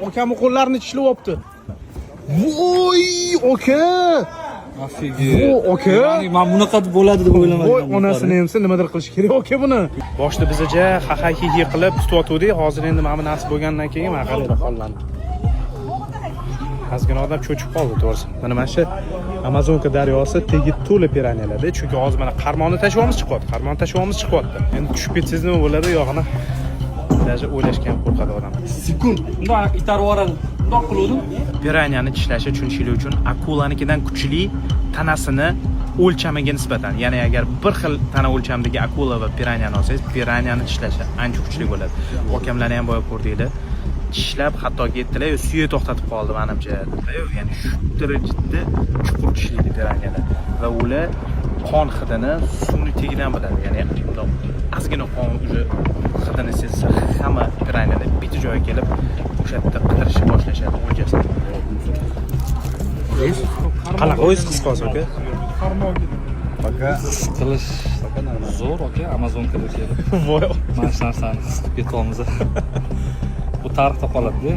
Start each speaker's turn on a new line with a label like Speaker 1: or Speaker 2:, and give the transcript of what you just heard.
Speaker 1: Okamni qo'llarini tishlayapti. Voy, oka!
Speaker 2: Afig'it.
Speaker 1: Oka.
Speaker 2: Ya'ni men bunaqa bo'ladi deb o'ylamadim.
Speaker 1: Voy, onasini emsa nimadir qilish kerak oka buni. Boshda bizaja ha-ha-hi-hi qilib tutayotgandik. Hozir endi mana bu narsa bo'lgandan keyin men qarayda qollandim. Ozgina odam cho'chib qoldi to'g'risi. Mana shu Amazonka daryosi tegib to'la piranyalarda. Chunki hozir mana qarmonni tashuvimiz chiqyapti. Endi tushib ketsangiz nima bo'ladi, yog'ini даже o'ylashga ham qo'rqadi odam.
Speaker 2: Sekund. Bundoq itarib yuboradi. Bundoq qiluvdim.
Speaker 1: Piranyani tishlashi tushunishlik uchun akulanikidan kuchli tanasini o'lchamiga nisbatan, ya'ni agar bir xil tana o'lchamdagi akula va piranyani olsangiz, piranyani tishlashi ancha kuchli bo'ladi. Okamlarni ham boya ko'rdinglar. Tishlab hattoki aytdilar, suyak to'xtatib qoldi menimcha. Ya'ni shu darajada chuqur tishlaydi piranyalar va ular qon hidini suvni tagidan biladi. Ya'ni bundoq ozgina qon uje hidini sezsa, hamma piranyalar bitta joyga kelib o'sha yerda qidirishni boshlashadi o'ljasini. Qanaqa o'zingiz his qilasiz aka?
Speaker 2: His qilish zo'r aka, Amazonka kelib.
Speaker 1: Voy,
Speaker 2: Mana shu narsani his qilib ketyapmiz. Bu tarixda qoladi-da.